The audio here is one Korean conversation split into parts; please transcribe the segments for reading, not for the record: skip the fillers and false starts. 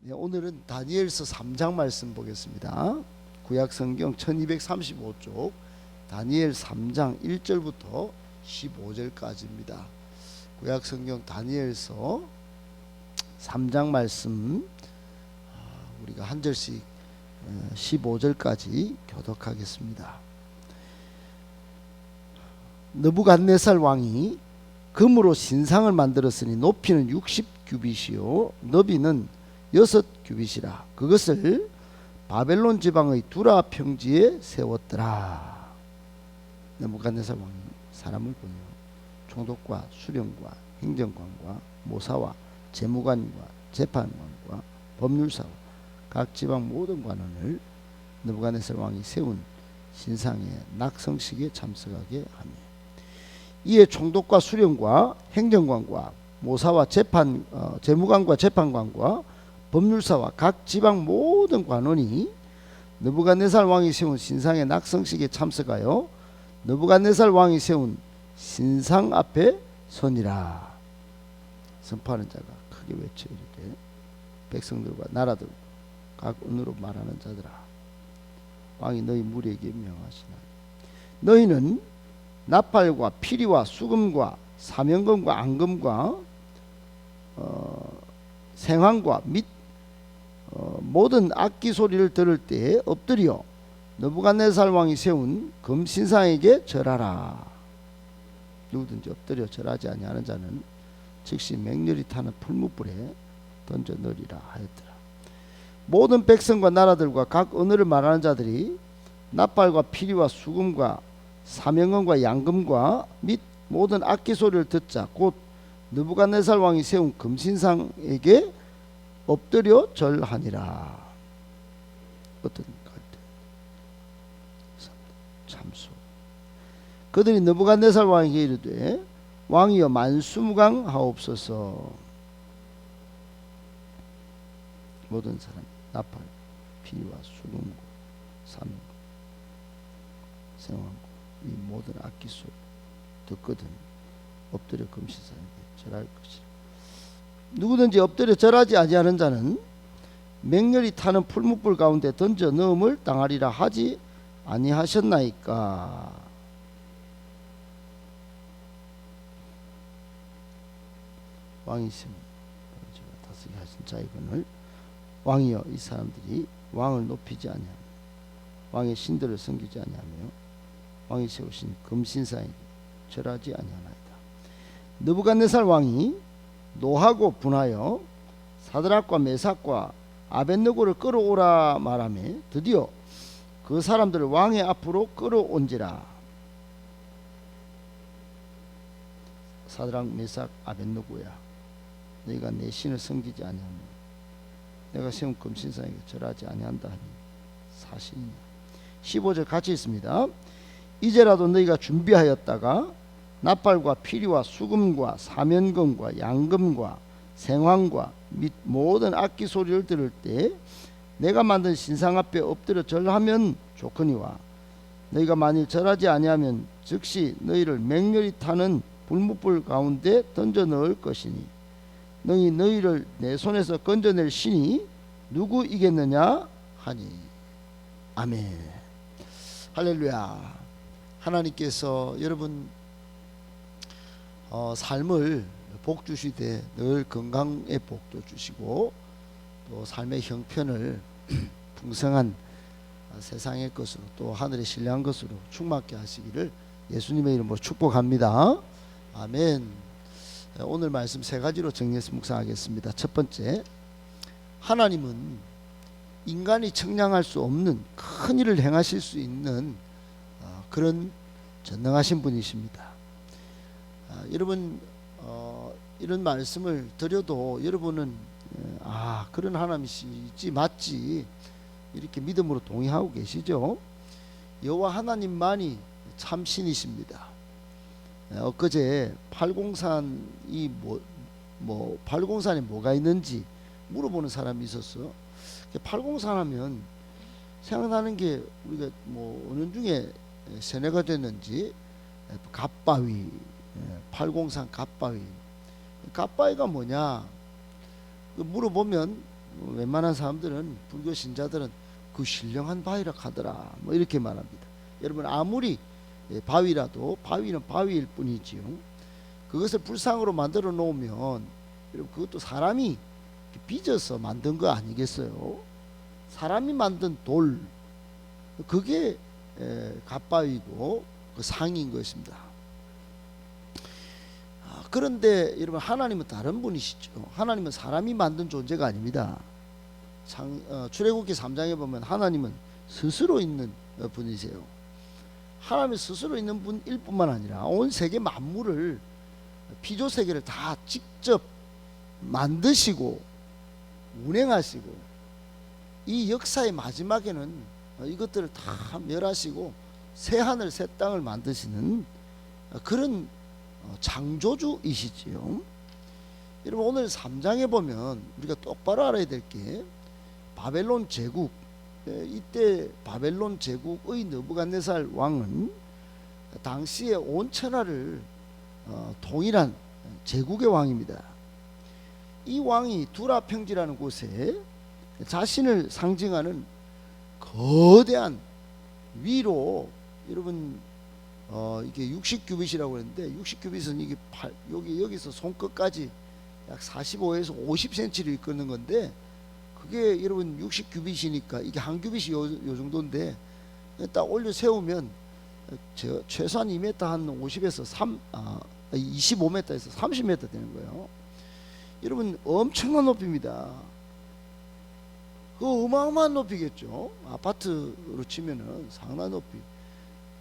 네, 오늘은 다니엘서 3장 말씀 보겠습니다. 구약성경 1235쪽 다니엘 3장 1절부터 15절까지입니다. 구약성경 다니엘서 3장 말씀 우리가 한 절씩 15절까지 교독하겠습니다. 느부갓네살 왕이 금으로 신상을 만들었으니 높이는 60규빗이요 너비는 6규빗이라. 그것을 바벨론 지방의 두라 평지에 세웠더라. 느부갓네살 왕이 사람을 보내어 총독과 수령과 행정관과 모사와 재무관과 재판관과 법률사와 각 지방 모든 관원을 느부갓네살 왕이 세운 신상의 낙성식에 참석하게 하며, 이에 총독과 수령과 행정관과 모사와 재무관과 재판관과 법률사와 각 지방 모든 관원이 느부갓네살 왕이 세운 신상의 낙성식에 참석하여 느부갓네살 왕이 세운 신상 앞에 서니라. 선포하는 자가 크게 외쳐 이르되, 백성들과 나라들과 각 언어로 말하는 자들아, 왕이 너희 무리에게 명하시나, 너희는 나팔과 피리와 수금과 사면금과 앙금과 생황과 및 모든 악기 소리를 들을 때에 엎드려 느부갓네살 왕이 세운 금신상에게 절하라. 누구든지 엎드려 절하지 아니하는 자는 즉시 맹렬히 타는 풀무불에 던져 넣으리라 하였더라. 모든 백성과 나라들과 각 언어를 말하는 자들이 나팔과 피리와 수금과 사명금과 양금과 및 모든 악기 소리를 듣자 곧 느부갓네살 왕이 세운 금신상에게 엎드려 절하니라. 어떤 갈대 참소. 그들이 느부갓네살 왕에게 이르되, 왕이여 만수무강하옵소서. 모든 사람 나팔 피와 수금과 사명과 생황과 이 모든 악기 소리 듣거든 엎드려 금신상에게 절할 것이라. 누구든지 엎드려 절하지 아니하는 자는 맹렬히 타는 풀무불 가운데 던져 넣음을 당하리라 하지 아니하셨나이까. 왕이 있으면 다스리게 하신 자의 권을, 왕이여 이 사람들이 왕을 높이지 아니하며 왕의 신들을 섬기지 아니하며 왕이 세우신 금신상에게 절하지 아니하나이다. 느부갓네살 왕이 노하고 분하여 사드락과 메삭과 아벳느고를 끌어오라 말하며 드디어 그 사람들을 왕의 앞으로 끌어온지라. 사드락 메삭 아벳느고야, 너희가 내 신을 섬기지 아니하며 내가 세운 금신상에게 절하지 아니한다 하니 사실이냐. 15절 같이 있습니다. 이제라도 너희가 준비하였다가 나팔과 피리와 수금과 사면금과 양금과 생황과 및 모든 악기 소리를 들을 때 내가 만든 신상 앞에 엎드려 절하면 좋거니와, 너희가 만일 절하지 아니하면 즉시 너희를 맹렬히 타는 불무불 가운데 던져 넣을 것이니, 너희를 내 손에서 건져낼 신이 누구이겠느냐 하니. 아멘. 할렐루야. 하나님께서 여러분 삶을 복 주시되 늘 건강의 복도 주시고 또 삶의 형편을 풍성한 세상의 것으로 또 하늘의 신령한 것으로 충만케 하시기를 예수님의 이름으로 축복합니다. 아멘. 오늘 말씀 세 가지로 정리해서 묵상하겠습니다. 첫 번째, 하나님은 인간이 청량할 수 없는 큰 일을 행하실 수 있는 그런 전능하신 분이십니다. 여러분 이런 말씀을 드려도 여러분은 그런 하나님이시지 맞지 이렇게 믿음으로 동의하고 계시죠? 여호와 하나님만이 참신이십니다. 엊그제 팔공산이 팔공산에 뭐가 있는지 물어보는 사람이 있었어. 팔공산 하면 생각나는 게 우리가 은연중에 세뇌가 됐는지 갓바위, 팔공산 갓바위. 갓바위가 뭐냐 물어보면 웬만한 사람들은 불교 신자들은 그 신령한 바위라 하더라 뭐 이렇게 말합니다. 여러분 아무리 바위라도 바위는 바위일 뿐이지요. 그것을 불상으로 만들어 놓으면 여러분 그것도 사람이 빚어서 만든 거 아니겠어요? 사람이 만든 돌 그게 갓바위고 그 상인 것입니다. 그런데 여러분 하나님은 다른 분이시죠. 하나님은 사람이 만든 존재가 아닙니다. 출애굽기 3장에 보면 하나님은 스스로 있는 분이세요. 하나님이 스스로 있는 분일 뿐만 아니라 온 세계 만물을 피조 세계를 다 직접 만드시고 운행하시고 이 역사의 마지막에는 이것들을 다 멸하시고 새 하늘 새 땅을 만드시는 그런 창조주이시지요. 여러분 오늘 3장에 보면 우리가 똑바로 알아야 될 게 바벨론 제국 이때 바벨론 제국의 느부갓네살 왕은 당시에 온 천하를 통일한 제국의 왕입니다. 이 왕이 두라평지라는 곳에 자신을 상징하는 거대한 위로 여러분 이게 60규빗이라고 했는데 60규빗은 이게 여기서 손끝까지 약 45에서 50cm를 이끄는 건데 그게 여러분 60규빗이니까 이게 한 규빗이 요 정도인데 딱 올려 세우면 최소한 2m 한 50에서 25m에서 30m 되는 거예요. 여러분 엄청난 높이입니다. 그 어마어마한 높이겠죠. 아파트로 치면은 상당한 높이.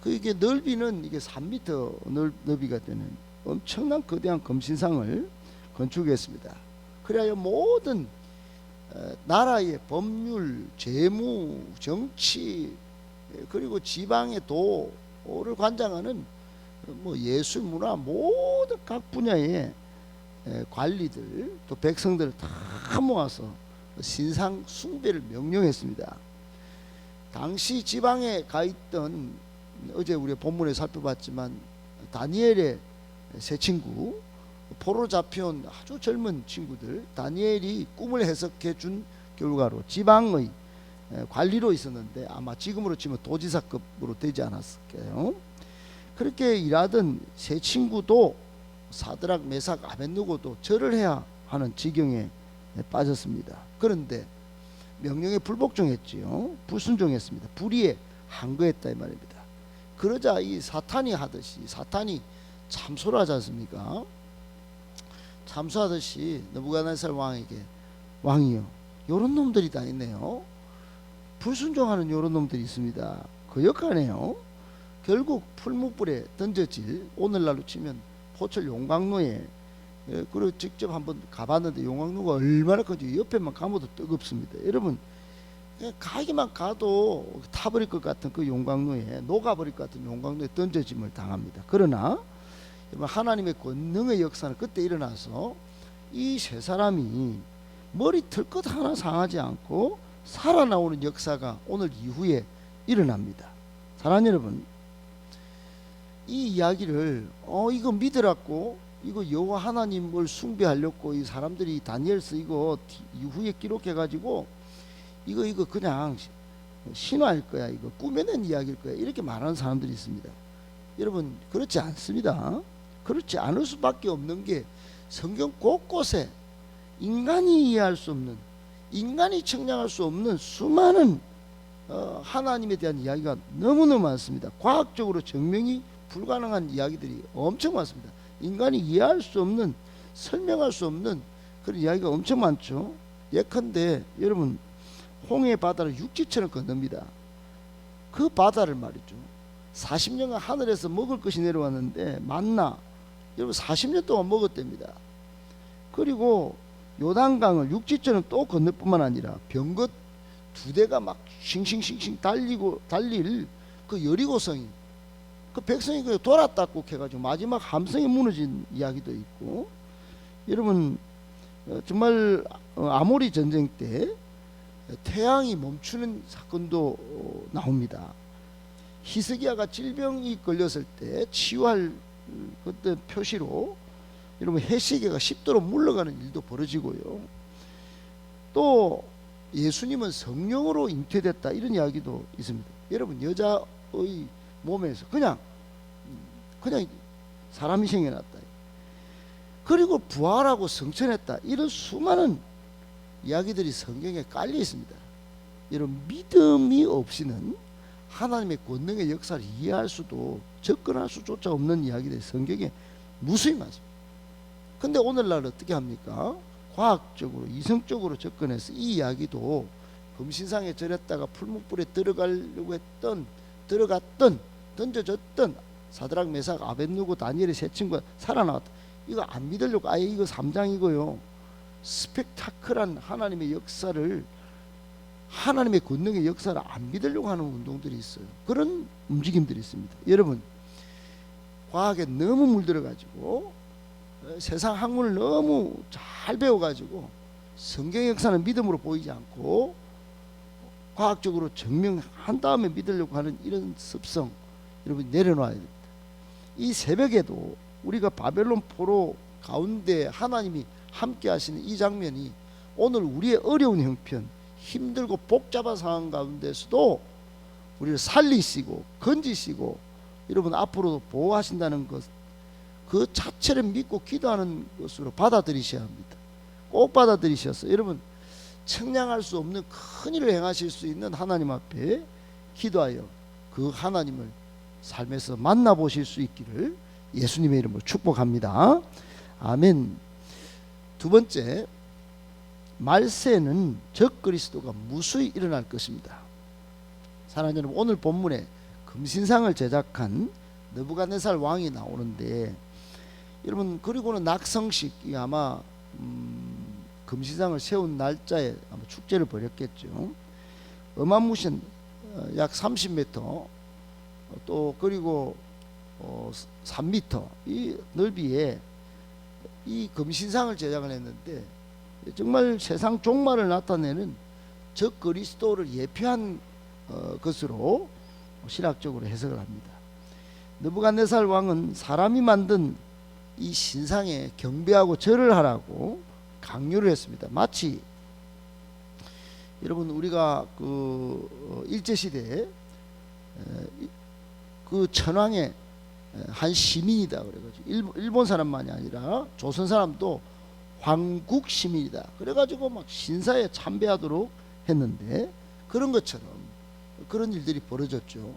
그 이게 넓이는 이게 3m 넓이가 되는 엄청난 거대한 금신상을 건축했습니다. 그래야 모든 나라의 법률, 재무, 정치 그리고 지방의 도를 관장하는 뭐 예술, 문화 모든 각 분야의 관리들 또 백성들을 다 모아서 신상 숭배를 명령했습니다. 당시 지방에 가 있던 어제 우리 본문에 살펴봤지만 다니엘의 세 친구 포로 잡혀온 아주 젊은 친구들 다니엘이 꿈을 해석해 준 결과로 지방의 관리로 있었는데 아마 지금으로 치면 도지사급으로 되지 않았을까요? 그렇게 일하던 세 친구도 사드락 메삭 아벳느고도 절을 해야 하는 지경에 빠졌습니다. 그런데 명령에 불복종했지요. 불순종했습니다. 불의에 항거했다 이 말입니다. 그러자 이 사탄이 하듯이 사탄이 참소를 하지 않습니까? 참소하듯이 느부갓네살 왕에게 왕이요 요런 놈들이 다 있네요. 불순종하는 요런 놈들이 있습니다. 거역하네요. 결국 풀무불에 던져질 오늘날로 치면 포철 용광로에 그리고 직접 한번 가봤는데 용광로가 얼마나 큰지 옆에만 가봐도 뜨겁습니다. 여러분 가기만 가도 타버릴 것 같은 그 용광로에 녹아버릴 것 같은 용광로에 던져짐을 당합니다. 그러나 하나님의 권능의 역사는 그때 일어나서 이 세 사람이 머리 털것 하나 상하지 않고 살아나오는 역사가 오늘 이후에 일어납니다. 사랑하는 여러분, 이 이야기를 이거 믿으라고 이거 여호와 하나님을 숭배하려고 이 사람들이 다니엘서 이거 이후에 기록해가지고 이거 그냥 신화일 거야, 이거 꾸며낸 이야기일 거야, 이렇게 말하는 사람들이 있습니다. 여러분 그렇지 않습니다. 그렇지 않을 수밖에 없는 게 성경 곳곳에 인간이 이해할 수 없는, 인간이 측량할 수 없는 수많은 하나님에 대한 이야기가 너무너무 많습니다. 과학적으로 증명이 불가능한 이야기들이 엄청 많습니다. 인간이 이해할 수 없는, 설명할 수 없는 그런 이야기가 엄청 많죠. 예컨대 여러분 홍해 바다를 육지처럼 건넙니다. 그 바다를 말이죠, 40년간 하늘에서 먹을 것이 내려왔는데 만나 여러분 40년 동안 먹었답니다. 그리고 요단강을 육지처럼 또 건널 뿐만 아니라 병것 2대가 막 싱싱싱싱 달릴 그 여리고성이 그 백성이 그 돌아닦고 해가지고 마지막 함성이 무너진 이야기도 있고, 여러분 정말 아모리 전쟁 때 태양이 멈추는 사건도 나옵니다. 히스기야가 질병이 걸렸을 때 치유할 그때 표시로 여러분 해시계가 10도로 물러가는 일도 벌어지고요. 또 예수님은 성령으로 잉태됐다 이런 이야기도 있습니다. 여러분 여자의 몸에서 그냥 사람이 생겨났다. 그리고 부활하고 성천했다. 이런 수많은 이야기들이 성경에 깔려 있습니다. 여러분 믿음이 없이는 하나님의 권능의 역사를 이해할 수도 접근할 수조차 없는 이야기들이 성경에 무수히 많습니다. 근데 오늘날 어떻게 합니까? 과학적으로 이성적으로 접근해서 이 이야기도 금신상에 절했다가 풀무불에 들어갔던 던져졌던 사드락 메삭 아벳느고 다니엘의 세 친구가 살아나왔다. 이거 안 믿으려고 아예 이거 3장이고요. 스펙타클한 하나님의 역사를, 하나님의 권능의 역사를 안 믿으려고 하는 운동들이 있어요. 그런 움직임들이 있습니다. 여러분 과학에 너무 물들어가지고 세상 학문을 너무 잘 배워가지고 성경의 역사는 믿음으로 보이지 않고 과학적으로 증명한 다음에 믿으려고 하는 이런 습성, 여러분 내려놔야 됩니다. 이 새벽에도 우리가 바벨론 포로 가운데 하나님이 함께 하시는 이 장면이 오늘 우리의 어려운 형편, 힘들고 복잡한 상황 가운데서도 우리를 살리시고 건지시고 여러분 앞으로도 보호하신다는 것, 그 자체를 믿고 기도하는 것으로 받아들이셔야 합니다. 꼭 받아들이셔서 여러분 청량할 수 없는 큰 일을 행하실 수 있는 하나님 앞에 기도하여 그 하나님을 삶에서 만나보실 수 있기를 예수님의 이름으로 축복합니다. 아멘. 두 번째, 말세는 적그리스도가 무수히 일어날 것입니다. 사랑하는 여러분, 오늘 본문에 금신상을 제작한 느부갓네살 왕이 나오는데, 여러분 그리고는 낙성식이 아마 금신상을 세운 날짜에 아마 축제를 벌였겠죠. 어마무시한 약 30m 또 그리고 3m 이 넓이에 이 금신상을 제작을 했는데 정말 세상 종말을 나타내는 적 그리스도를 예표한 것으로 신학적으로 해석을 합니다. 느부갓네살 왕은 사람이 만든 이 신상에 경배하고 절을 하라고 강요를 했습니다. 마치 여러분 우리가 그 일제 시대에 그 천황의 한 시민이다 그래가지고 일본 사람만이 아니라 조선 사람도 황국 시민이다 그래가지고 막 신사에 참배하도록 했는데, 그런 것처럼 그런 일들이 벌어졌죠.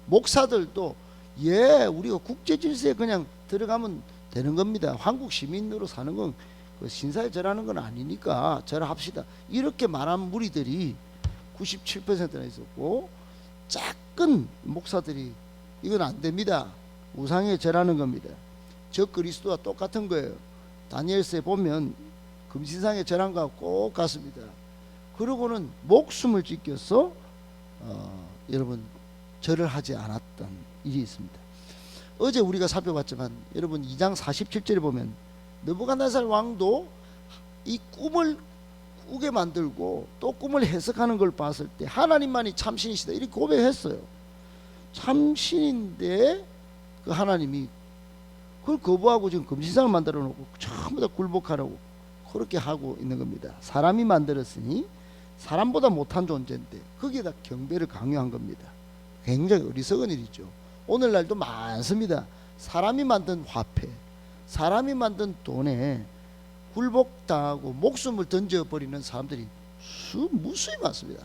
목사들도 우리가 국제 질서에 그냥 들어가면 되는 겁니다. 한국 시민으로 사는 건 그 신사에 절하는 건 아니니까 절합시다. 이렇게 말한 무리들이 97%나 있었고, 작은 목사들이 이건 안 됩니다. 우상에 절하는 겁니다. 적 그리스도와 똑같은 거예요. 다니엘서에 보면 금신상에 절한 거하고 꼭 같습니다. 그러고는 목숨을 지켜서 여러분 절을 하지 않았던 일이 있습니다. 어제 우리가 살펴봤지만 여러분 2장 47절에 보면 느부갓네살 왕도 이 꿈을 꾸게 만들고 또 꿈을 해석하는 걸 봤을 때 하나님만이 참신이시다 이렇게 고백했어요. 참신인데 그 하나님이 그걸 거부하고 지금 금신상을 만들어 놓고 전부 다 굴복하라고 그렇게 하고 있는 겁니다. 사람이 만들었으니 사람보다 못한 존재인데 거기에다 경배를 강요한 겁니다. 굉장히 어리석은 일이죠. 오늘날도 많습니다. 사람이 만든 화폐, 사람이 만든 돈에 굴복당하고 목숨을 던져버리는 사람들이 무수히 많습니다.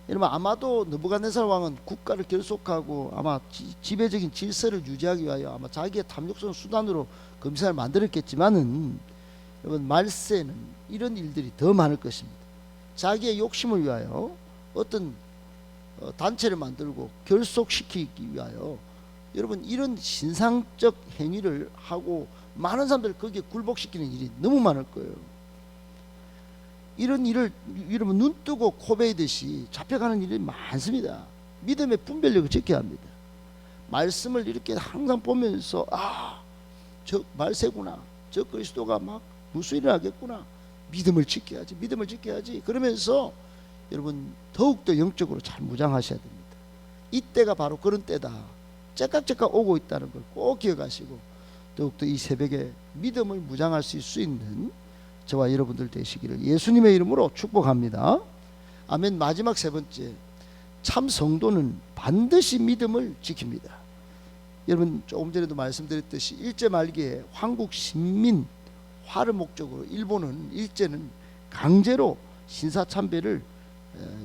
여러분 아마도 느부갓네살 왕은 국가를 결속하고 아마 지배적인 질서를 유지하기 위하여 아마 자기의 탐욕스러운 수단으로 금신상을 만들었겠지만은 여러분 말세는 이런 일들이 더 많을 것입니다. 자기의 욕심을 위하여 어떤 단체를 만들고 결속시키기 위하여 여러분 이런 신상적 행위를 하고 많은 사람들을 거기에 굴복시키는 일이 너무 많을 거예요. 이런 일을 여러분 눈 뜨고 코 베이듯이 잡혀가는 일이 많습니다. 믿음의 분별력을 지켜야 합니다. 말씀을 이렇게 항상 보면서 저 말세구나, 저 그리스도가 막 무슨 일을 하겠구나, 믿음을 지켜야지 그러면서 여러분 더욱더 영적으로 잘 무장하셔야 됩니다. 이때가 바로 그런 때다. 째깍째깍 오고 있다는 걸 꼭 기억하시고 더욱더 이 새벽에 믿음을 무장할 수 있는 저와 여러분들 되시기를 예수님의 이름으로 축복합니다. 아멘. 마지막 세 번째, 참 성도는 반드시 믿음을 지킵니다. 여러분 조금 전에도 말씀드렸듯이 일제 말기에 한국 식민화를 목적으로 일본은 일제는 강제로 신사참배를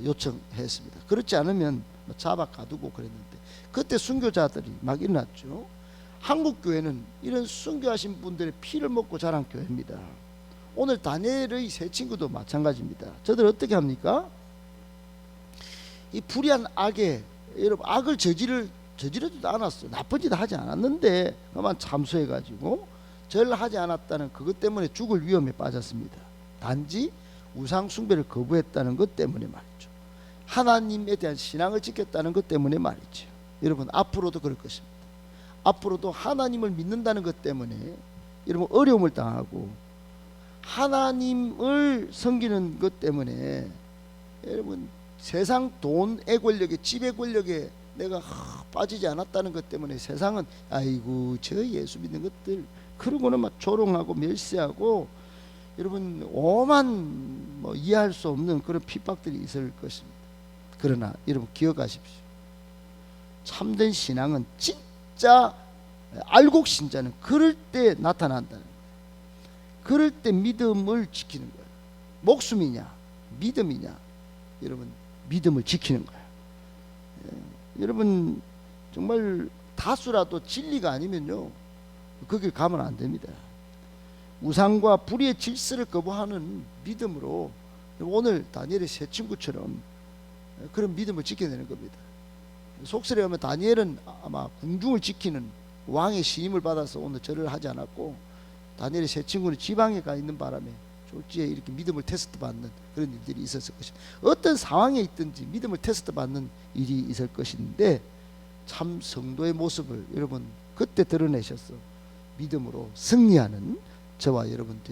요청했습니다. 그렇지 않으면 잡아 가두고 그랬는데 그때 순교자들이 막 일어났죠. 한국 교회는 이런 순교하신 분들의 피를 먹고 자란 교회입니다. 오늘 다니엘의 세 친구도 마찬가지입니다. 저들 어떻게 합니까? 이 불의한 악에 여러분 악을 저지르지도 않았어. 나쁜 짓 하지 않았는데 그만 참소해가지고 절하지 않았다는 그것 때문에 죽을 위험에 빠졌습니다. 단지 우상 숭배를 거부했다는 것 때문에 말이죠. 하나님에 대한 신앙을 지켰다는 것 때문에 말이죠. 여러분 앞으로도 그럴 것입니다. 앞으로도 하나님을 믿는다는 것 때문에 여러분 어려움을 당하고 하나님을 섬기는 것 때문에 여러분 세상 돈의 권력에 집의 권력에 내가 빠지지 않았다는 것 때문에 세상은 아이고 저 예수 믿는 것들 그러고는 막 조롱하고 멸시하고 여러분 오만 이해할 수 없는 그런 핍박들이 있을 것입니다. 그러나 여러분 기억하십시오. 참된 신앙은 진짜 알곡 신자는 그럴 때 나타난다는 거예요. 그럴 때 믿음을 지키는 거예요. 목숨이냐 믿음이냐 여러분 믿음을 지키는 거예요. 여러분 정말 다수라도 진리가 아니면요 그 길 가면 안 됩니다. 우상과 불의의 질서를 거부하는 믿음으로 오늘 다니엘의 세 친구처럼 그런 믿음을 지켜내는 겁니다. 속설에 하면 다니엘은 아마 궁중을 지키는 왕의 신임을 받아서 오늘 절을 하지 않았고 다니엘의 세 친구는 지방에 가 있는 바람에 졸지에 이렇게 믿음을 테스트 받는 그런 일들이 있었을 것입니다. 어떤 상황에 있든지 믿음을 테스트 받는 일이 있을 것인데 참 성도의 모습을 여러분 그때 드러내셔서 믿음으로 승리하는 저와 여러분 되시